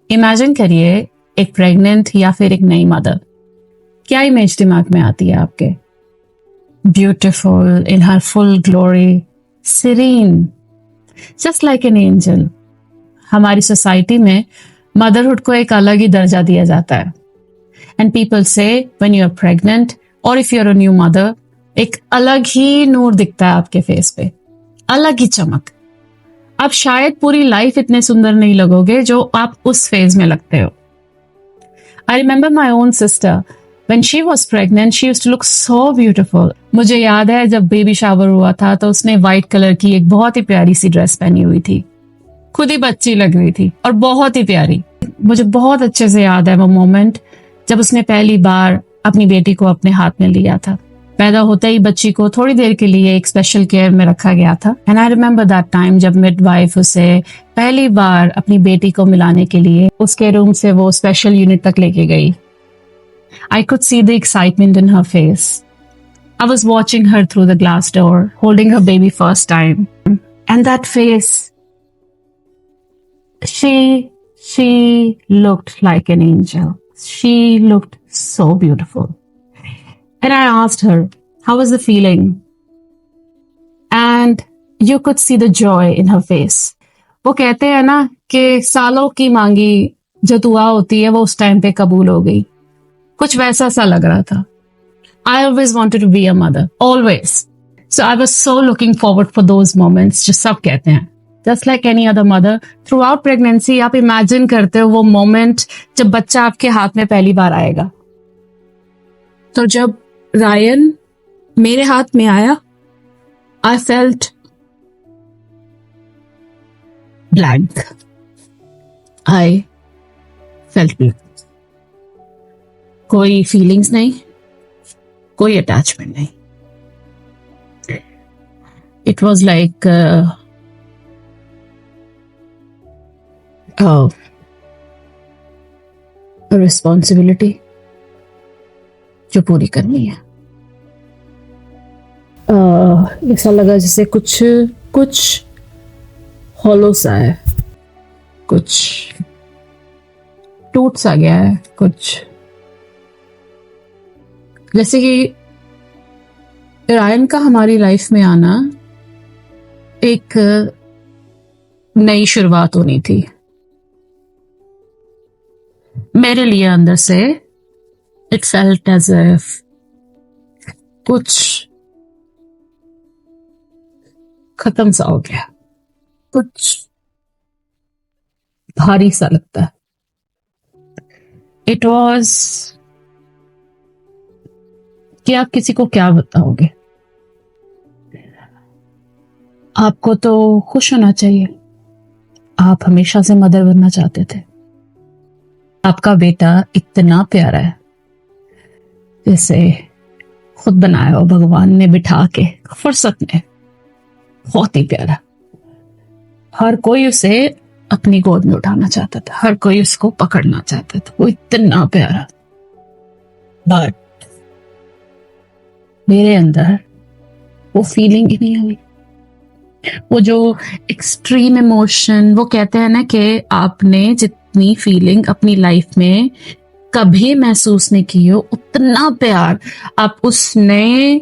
Imagine करिए एक pregnant या फिर एक नई मदर, क्या इमेज दिमाग में आती है आपके? Beautiful in her full glory, serene, just like an angel. हमारी सोसाइटी में मदरहुड को एक अलग ही दर्जा दिया जाता है। And people say when you are pregnant और if you are a new mother, एक अलग ही नूर दिखता है आपके फेस पे, अलग ही चमक। आप शायद पूरी लाइफ इतने सुंदर नहीं लगोगे जो आप उस फेज में लगते हो। I remember my own sister, when she was pregnant, she used to look so beautiful. मुझे याद है जब बेबी शावर हुआ था तो उसने व्हाइट कलर की एक बहुत ही प्यारी सी ड्रेस पहनी हुई थी, खुद ही बच्ची लग रही थी और बहुत ही प्यारी। मुझे बहुत अच्छे से याद है वो मोमेंट जब उसने पहली बार अपनी बेटी को अपने हाथ में लिया था। पैदा होते ही बच्ची को थोड़ी देर के लिए एक स्पेशल केयर में रखा गया था। And I remember that time जब मिडवाइफ उसे पहली बार अपनी बेटी को मिलाने के लिए उसके रूम से वो स्पेशल यूनिट तक लेके गई। I could see the excitement in her face. I was watching her through the glass door, holding her baby first time. And that face, she looked like an angel. She looked so beautiful. And I asked her, how was the feeling? And you could see the joy in her face. वो कहते हैं ना कि सालों की मांगी जो दुआ होती है वो उस टाइम पे कबूल हो गई। कुछ वैसा सा लग रहा था। I always wanted to be a mother, always. So I was so looking forward for those moments, जो सब कहते हैं। Just like any other mother, throughout pregnancy आप imagine करते हो वो moment जब बच्चा आपके हाथ में पहली बार आएगा। तो जब रायन मेरे हाथ में आया, I felt blank. I felt blank. कोई फीलिंग्स नहीं, कोई अटैचमेंट नहीं। इट वॉज लाइक रिस्पॉन्सिबिलिटी जो पूरी करनी है। ऐसा लगा जैसे कुछ हॉलो सा है, कुछ टूट सा गया है, कुछ जैसे कि रायन का हमारी लाइफ में आना एक नई शुरुआत होनी थी। मेरे लिए अंदर से इट फेल्ट एज इफ कुछ खत्म सा हो गया, कुछ भारी सा लगता है। इट वॉज कि आप किसी को क्या बताओगे। आपको तो खुश होना चाहिए, आप हमेशा से मदर बनना चाहते थे। आपका बेटा इतना प्यारा है, जैसे खुद बनाया हो भगवान ने बिठा के फुर्सत में, बहुत ही प्यारा। हर कोई उसे अपनी गोद में उठाना चाहता था, हर कोई उसको पकड़ना चाहता था, वो इतना प्यारा। बट मेरे अंदर वो फीलिंग ही नहीं आई, वो जो एक्सट्रीम इमोशन। वो कहते हैं ना कि आपने जितनी फीलिंग अपनी लाइफ में कभी महसूस नहीं की हो, उतना प्यार आप उस नए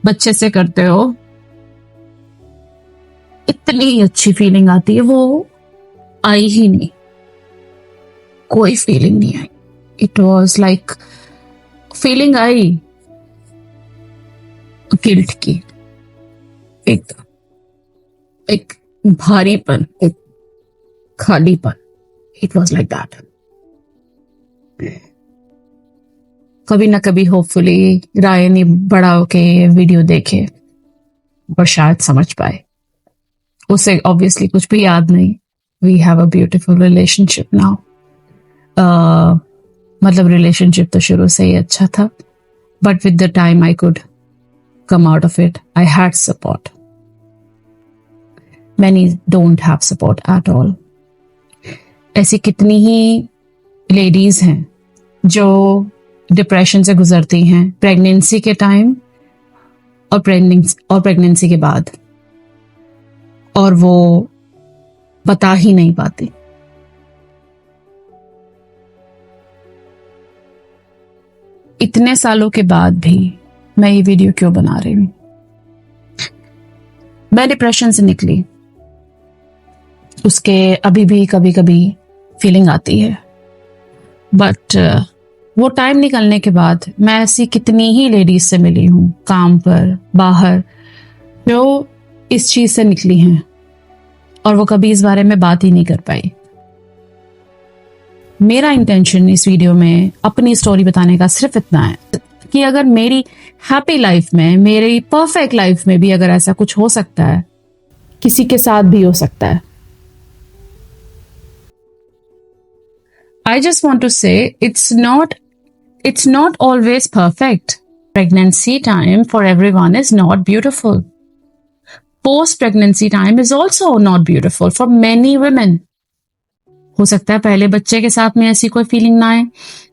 बच्चे से करते हो। इतनी अच्छी फीलिंग आती है, वो आई ही नहीं, कोई फीलिंग नहीं आई। इट वॉज लाइक फीलिंग आई गिल्ट की, एक भारीपन, एक खालीपन। It was like that. कभी ना कभी होपफुली रायन ये बड़ा होके वीडियो देखे और शायद समझ पाए। उसे ऑब्वियसली कुछ भी याद नहीं। We have a beautiful relationship now. मतलब रिलेशनशिप तो शुरू से ही अच्छा था, but with the time I could come out of it. I had support. Many don't have support at all. ऐसी कितनी ही लेडीज हैं जो डिप्रेशन से गुजरती हैं प्रेगनेंसी के टाइम और प्रेगनेंसी के बाद, और वो बता ही नहीं पाती। इतने सालों के बाद भी मैं ये वीडियो क्यों बना रही हूं? मैं डिप्रेशन से निकली, उसके अभी भी कभी कभी फीलिंग आती है, बट वो टाइम निकलने के बाद मैं ऐसी कितनी ही लेडीज से मिली हूं, काम पर, बाहर, जो इस चीज से निकली हैं और वो कभी इस बारे में बात ही नहीं कर पाई। मेरा इंटेंशन इस वीडियो में अपनी स्टोरी बताने का सिर्फ इतना है कि अगर मेरी हैप्पी लाइफ में, मेरी परफेक्ट लाइफ में भी अगर ऐसा कुछ हो सकता है, किसी के साथ भी हो सकता है। I just want to say it's not always perfect. Pregnancy time for everyone is not beautiful. Post-pregnancy time is also not beautiful for many women. हो सकता है पहले बच्चे के साथ में ऐसी कोई फीलिंग ना आए,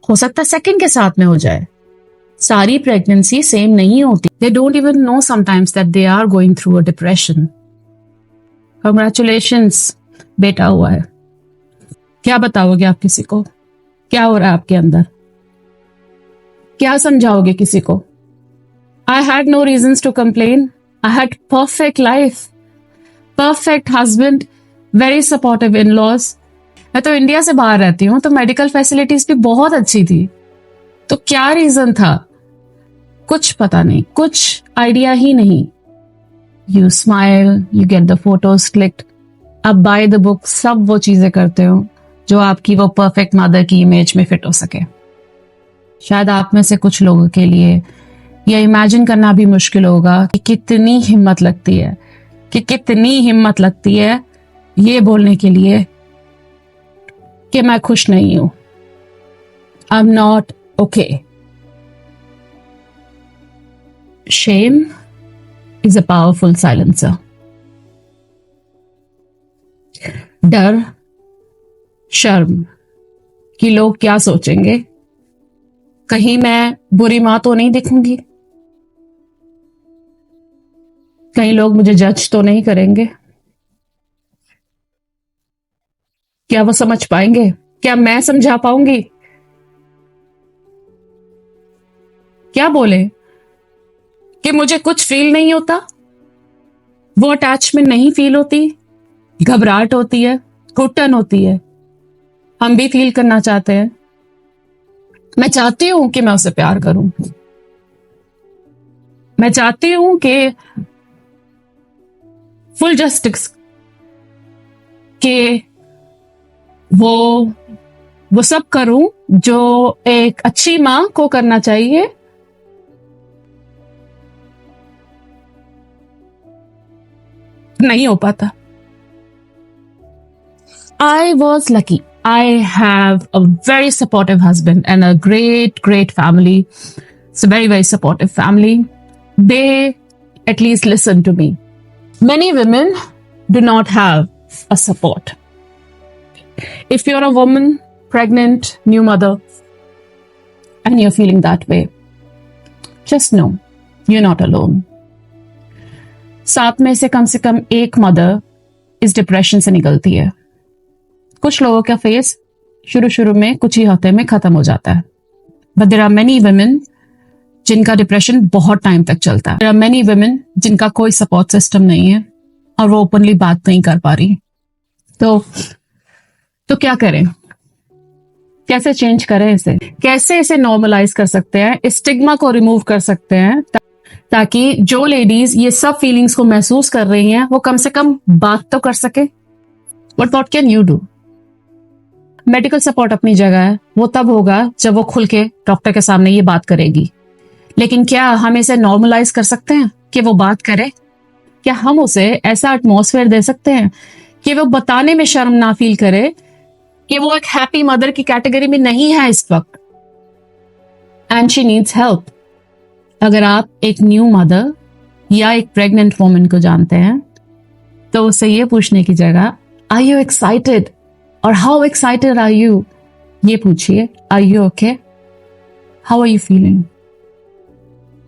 हो सकता है सेकंड के साथ में हो जाए। सारी प्रेगनेंसी सेम नहीं होती। They don't even know sometimes that they are going through a depression. Congratulations, बेटा हुआ है। क्या बताओगे आप किसी को? क्या हो रहा है आपके अंदर? क्या समझाओगे किसी को? I had no reasons to complain. I had perfect life, perfect husband, very supportive in-laws. मैं तो इंडिया से बाहर रहती हूँ, तो मेडिकल फैसिलिटीज भी बहुत अच्छी थी। तो क्या रीजन था? कुछ पता नहीं, कुछ आइडिया ही नहीं। You smile, you get the photos clicked, आप बाय द बुक सब वो चीजें करते हो जो आपकी वो परफेक्ट मदर की इमेज में फिट हो सके। शायद आप में से कुछ लोगों के लिए यह इमेजिन करना भी मुश्किल होगा कि कितनी हिम्मत लगती है ये बोलने के लिए कि मैं खुश नहीं हूं, I am not okay. Shem is a powerful silencer. डर, शर्म कि लोग क्या सोचेंगे, कहीं मैं बुरी मां तो नहीं दिखूंगी, कहीं लोग मुझे जज तो नहीं करेंगे, क्या वो समझ पाएंगे, क्या मैं समझा पाऊंगी, क्या बोले कि मुझे कुछ फील नहीं होता, वो अटैचमेंट नहीं फील होती, घबराहट होती है, घुटन होती है। हम भी फील करना चाहते हैं। मैं चाहती हूं कि मैं उसे प्यार करूं, मैं चाहती हूं कि फुल जस्टिस के वो सब करूं जो एक अच्छी मां को करना चाहिए। नहीं हो पाता। I was lucky. I have a very supportive husband and a great family. It's a very supportive family. They at least listen to me. Many women do not have a support. If you're a woman, pregnant, new mother, and you're feeling that way, just know you're not alone. साथ में से कम एक mother इस depression से निकलती है। कुछ लोगों का फेस शुरू में कुछ ही हफ्ते में खत्म हो जाता है, but there are many women जिनका डिप्रेशन बहुत टाइम तक चलता है। देयर आर मेनी वुमेन जिनका कोई सपोर्ट सिस्टम नहीं है और वो ओपनली बात नहीं कर पा रही। तो क्या करें? कैसे चेंज करें इसे? कैसे इसे नॉर्मलाइज कर सकते हैं, इस स्टिग्मा को रिमूव कर सकते हैं, ताकि जो लेडीज ये सब फीलिंग्स को महसूस कर रही हैं वो कम से कम बात तो कर सके। What can you do? Medical support अपनी जगह है, वो तब होगा जब वो खुल के डॉक्टर के सामने ये बात करेगी, लेकिन क्या हम इसे नॉर्मलाइज कर सकते हैं कि वो बात करे? क्या हम उसे ऐसा एटमॉस्फेयर दे सकते हैं कि वो बताने में शर्म ना फील करे कि वो एक हैप्पी मदर की कैटेगरी में नहीं है इस वक्त, एंड शी नीड्स हेल्प? अगर आप एक न्यू मदर या एक प्रेग्नेंट वुमन को जानते हैं तो उससे ये पूछने की जगह आर यू एक्साइटेड और हाउ एक्साइटेड आर यू, ये पूछिए। Are you okay? How are you feeling?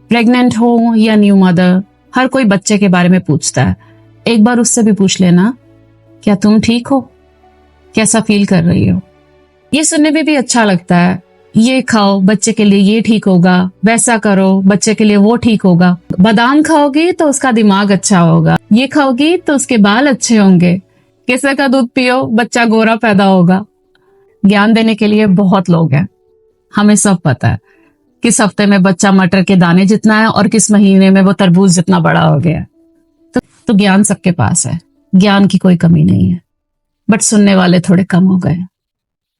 Pregnant हो या न्यू मदर, हर कोई बच्चे के बारे में पूछता है। एक बार उससे भी पूछ लेना क्या तुम ठीक हो? कैसा फील कर रही हो? ये सुनने में भी अच्छा लगता है। ये खाओ, बच्चे के लिए ये ठीक होगा, वैसा करो, बच्चे के लिए वो ठीक होगा। बादाम खाओगी तो उसका दिमाग अच्छा होगा, ये खाओगी तो उसके बाल अच्छे होंगे, केसर का दूध पियो, बच्चा गोरा पैदा होगा। ज्ञान देने के लिए बहुत लोग हैं, हमें सब पता है किस हफ्ते में बच्चा मटर के दाने जितना है और किस महीने में वो तरबूज जितना बड़ा हो गया है। तो ज्ञान सबके पास है, ज्ञान की कोई कमी नहीं है, बट सुनने वाले थोड़े कम हो गए।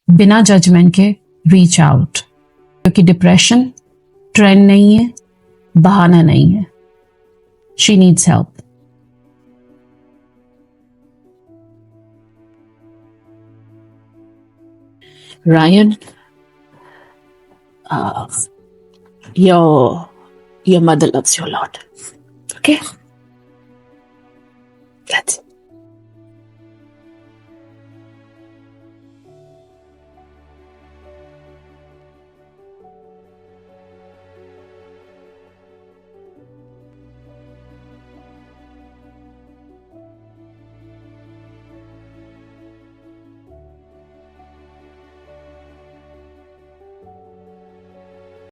बिना जजमेंट के रीच आउट, क्योंकि डिप्रेशन ट्रेंड नहीं है, बहाना नहीं है। She needs help. Ryan, uh, your mother loves you a lot. Okay? That's it.